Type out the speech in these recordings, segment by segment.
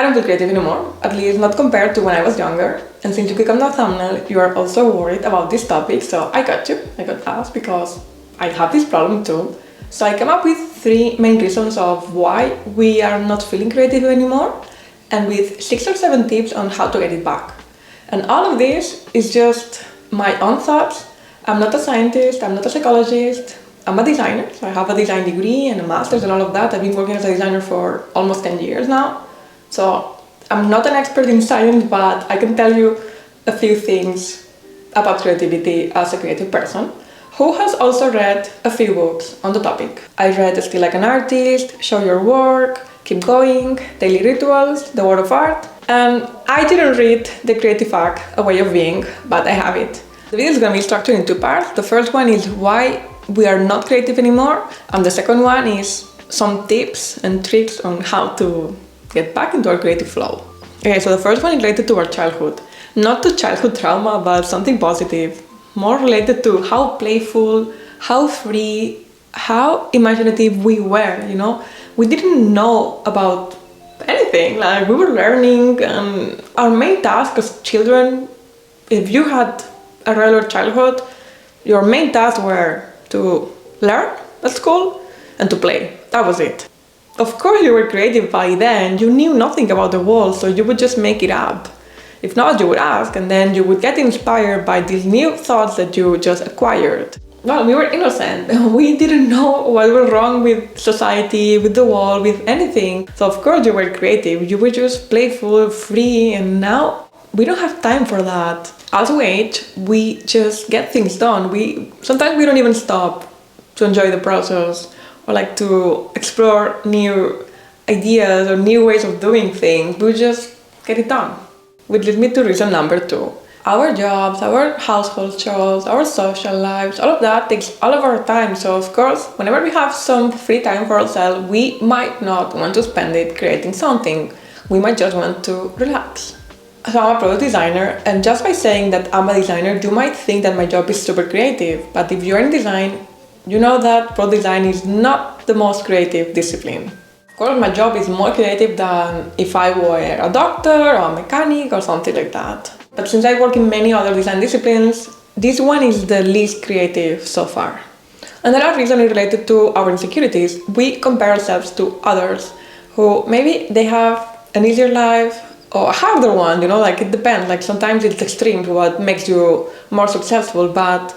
I don't feel creative anymore, at least not compared to when I was younger. And since you click on the thumbnail, you are also worried about this topic, so I got you. I got asked because I have this problem too. So I came up with 3 main reasons of why we are not feeling creative anymore, and with 6 or 7 tips on how to get it back. And all of this is just my own thoughts. I'm not a scientist, I'm not a psychologist, I'm a designer, so I have a design degree and a master's and all of that. I've been working as a designer for almost 10 years now. So I'm not an expert in science, but I can tell you a few things about creativity as a creative person who has also read a few books on the topic. I read Still Like an Artist, Show Your Work, Keep Going, Daily Rituals, The World of Art, and I didn't read The Creative Act, A Way of Being, but I have it. The video is going to be structured in 2 parts. The first one is why we are not creative anymore, and the second one is some tips and tricks on how to get back into our creative flow. Okay, so the first one is related to our childhood. Not to childhood trauma, but something positive. More related to how playful, how free, how imaginative we were, you know? We didn't know about anything, like we were learning, and our main task as children, if you had a regular childhood, your main tasks were to learn at school and to play. That was it. Of course you were creative by then, you knew nothing about the world, so you would just make it up. If not, you would ask, and then you would get inspired by these new thoughts that you just acquired. Well, we were innocent. We didn't know what was wrong with society, with the world, with anything. So of course you were creative, you were just playful, free, and now we don't have time for that. As we age, we just get things done. Sometimes we don't even stop to enjoy the process or like to explore new ideas or new ways of doing things. We just get it done. Which leads me to reason number 2. Our jobs, our household chores, our social lives, all of that takes all of our time. So of course, whenever we have some free time for ourselves, we might not want to spend it creating something. We might just want to relax. So I'm a product designer, and just by saying that I'm a designer, you might think that my job is super creative. But if you're in design, you know that product design is not the most creative discipline. Of course, my job is more creative than if I were a doctor or a mechanic or something like that. But since I work in many other design disciplines, this one is the least creative so far. Another reason is related to our insecurities. We compare ourselves to others who maybe they have an easier life or a harder one, you know, like it depends. Like sometimes it's extreme what makes you more successful, but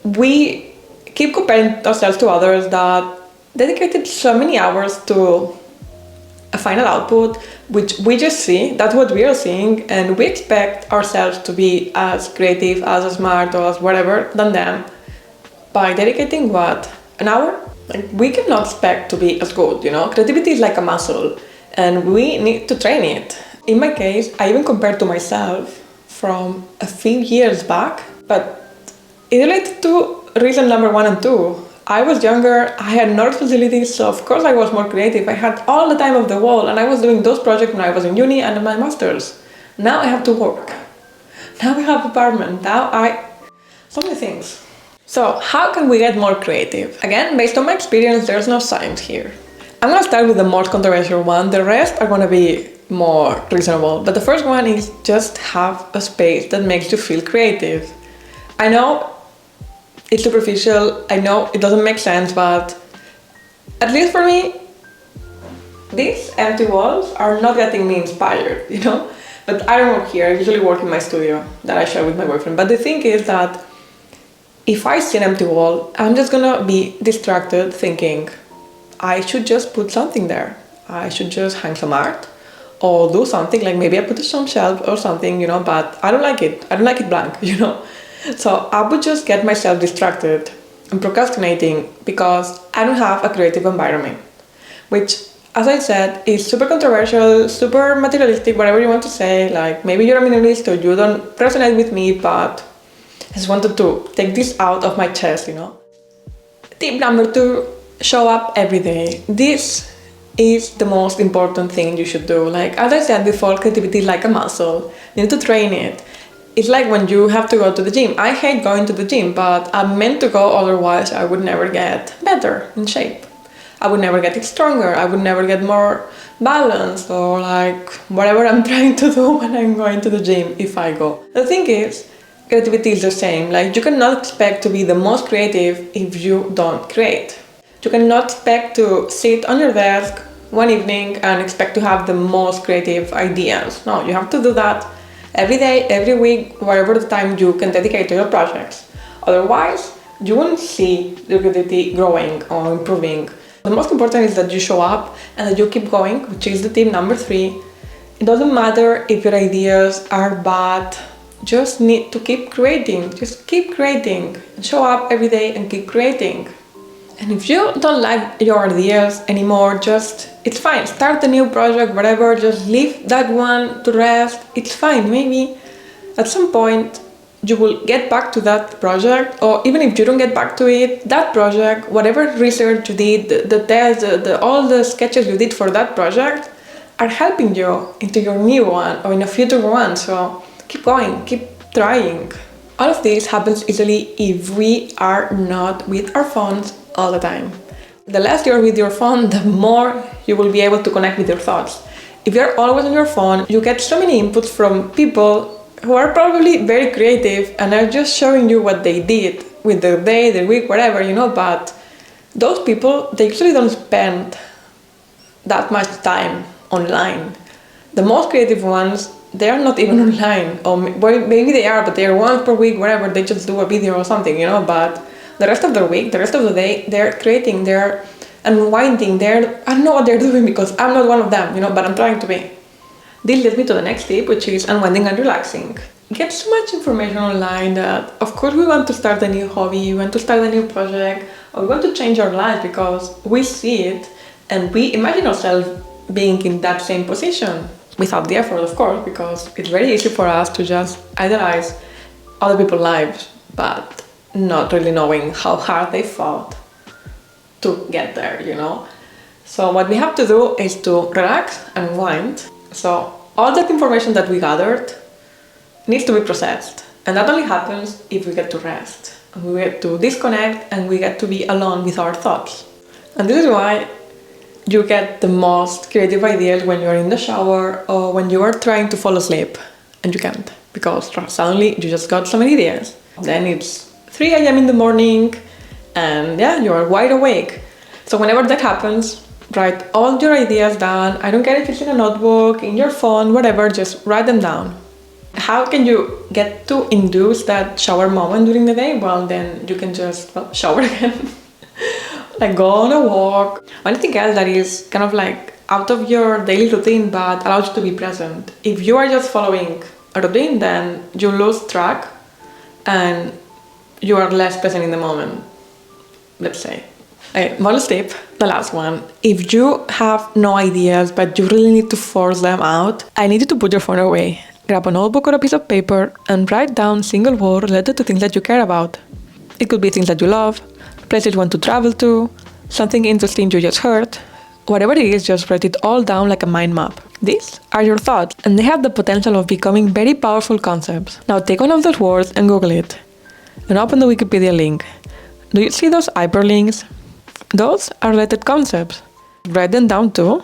we keep comparing ourselves to others that dedicated so many hours to a final output, which we just see, that's what we are seeing, and we expect ourselves to be as creative, as smart, or as whatever than them by dedicating what? An hour? Like, we cannot expect to be as good, you know? Creativity is like a muscle, and we need to train it. In my case, I even compared to myself from a few years back, but it related to reason number 1 and 2. I was younger, I had no responsibilities, so of course I was more creative. I had all the time of the world, and I was doing those projects when I was in uni and in my masters. Now I have to work. Now I have an apartment. So many things. So how can we get more creative? Again, based on my experience, there's no science here. I'm gonna start with the most controversial one. The rest are gonna be more reasonable. But the first one is just have a space that makes you feel creative. I know it's superficial, I know it doesn't make sense, but at least for me, these empty walls are not getting me inspired, you know? But I don't work here, I usually work in my studio that I share with my boyfriend. But the thing is that if I see an empty wall, I'm just gonna be distracted thinking, I should just put something there. I should just hang some art or do something, like maybe I put some shelf or something, you know, but I don't like it. I don't like it blank, you know? So I would just get myself distracted and procrastinating because I don't have a creative environment, which, as I said, is super controversial, super materialistic, whatever you want to say. Like maybe you're a minimalist or you don't resonate with me, but I just wanted to take this out of my chest, you know. Tip number 2, show up every day. This is the most important thing you should do. Like, as I said before, creativity is like a muscle. You need to train it. It's like when you have to go to the gym. I hate going to the gym, but I'm meant to go, otherwise I would never get better in shape. I would never get it stronger. I would never get more balanced or like whatever I'm trying to do when I'm going to the gym if I go. The thing is, creativity is the same. Like you cannot expect to be the most creative if you don't create. You cannot expect to sit on your desk one evening and expect to have the most creative ideas. No, you have to do that every day, every week, whatever the time you can dedicate to your projects. Otherwise, you won't see your creativity growing or improving. The most important is that you show up and that you keep going, which is the tip number 3. It doesn't matter if your ideas are bad, just need to keep creating. Just keep creating. Show up every day and keep creating. And if you don't like your ideas anymore, it's fine. Start a new project, whatever, just leave that one to rest. It's fine. Maybe at some point you will get back to that project, or even if you don't get back to it, that project, whatever research you did, the test, all the sketches you did for that project are helping you into your new one or in a future one. So keep going, keep trying. All of this happens easily if we are not with our phones all the time. The less you're with your phone, the more you will be able to connect with your thoughts. If you're always on your phone, you get so many inputs from people who are probably very creative and are just showing you what they did with their day, their week, whatever, but those people, they usually don't spend that much time online. The most creative ones, they are not even online, or maybe they are, but they are once per week, whatever, they just do a video or something, but the rest of the week, the rest of the day, they're creating, they're unwinding, I don't know what they're doing because I'm not one of them, but I'm trying to be. This leads me to the next tip, which is unwinding and relaxing. We get so much information online that, of course, we want to start a new hobby, we want to start a new project, or we want to change our life because we see it and we imagine ourselves being in that same position without the effort, of course, because it's very easy for us to just idolize other people's lives, but not really knowing how hard they fought to get there, So what we have to do is to relax and unwind. So all that information that we gathered needs to be processed. And that only happens if we get to rest. We get to disconnect and we get to be alone with our thoughts. And this is why you get the most creative ideas when you're in the shower or when you are trying to fall asleep and you can't, because suddenly you just got so many ideas. Then it's 3 a.m. in the morning and you are wide awake. So whenever that happens, write all your ideas down. I don't care if it's in a notebook, in your phone, whatever, just write them down. How can you get to induce that shower moment during the day? Well, then you can just shower again. Like go on a walk. Anything else that is kind of like out of your daily routine but allows you to be present. If you are just following a routine, then you lose track and you are less present in the moment, let's say. Okay, bonus tip, the last one. If you have no ideas but you really need to force them out, I need you to put your phone away. Grab a notebook or a piece of paper and write down single words related to things that you care about. It could be things that you love, places you want to travel to, something interesting you just heard. Whatever it is, just write it all down like a mind map. These are your thoughts and they have the potential of becoming very powerful concepts. Now take one of those words and Google it. And open the Wikipedia link. Do you see those hyperlinks? Those are related concepts. Write them down too,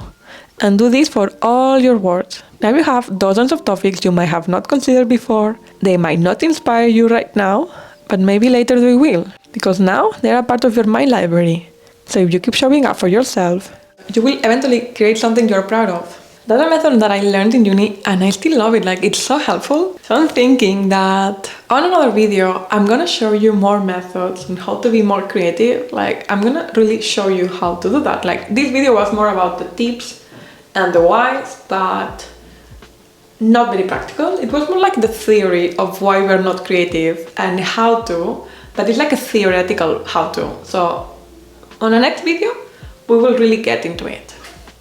and do this for all your words. Now you have dozens of topics you might have not considered before. They might not inspire you right now, but maybe later they will, because now they are part of your mind library. So if you keep showing up for yourself, you will eventually create something you're proud of. That's a method that I learned in uni and I still love it, it's so helpful. So I'm thinking that on another video, I'm gonna show you more methods and how to be more creative. I'm gonna really show you how to do that. This video was more about the tips and the whys, but not very practical. It was more like the theory of why we're not creative and how to, but it's like a theoretical how to. So on the next video, we will really get into it,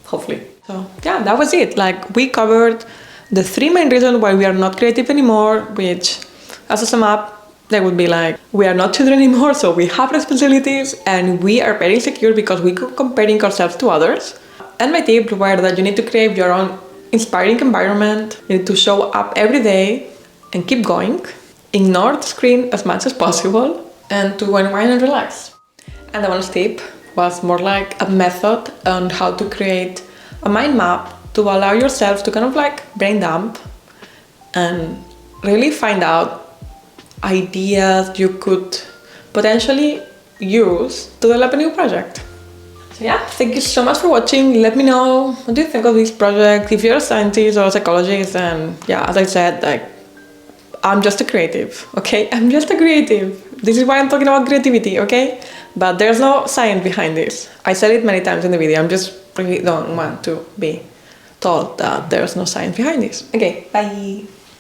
hopefully. So that was it. We covered the 3 main reasons why we are not creative anymore, which, as a sum up, they would be we are not children anymore, so we have responsibilities and we are very insecure because we keep comparing ourselves to others. And my tips were that you need to create your own inspiring environment, you need to show up every day and keep going, ignore the screen as much as possible, and to unwind and relax. And the bonus tip was more like a method on how to create a mind map to allow yourself to kind of like brain dump and really find out ideas you could potentially use to develop a new project. So yeah, thank you so much for watching. Let me know what do you think of this project. If you're a scientist or a psychologist, and yeah, as I said, like, I'm just a creative, okay? I'm just a creative. This is why I'm talking about creativity, okay? But there's no science behind this. I said it many times in the video. I'm just really don't want to be told that there's no science behind this. Okay, bye.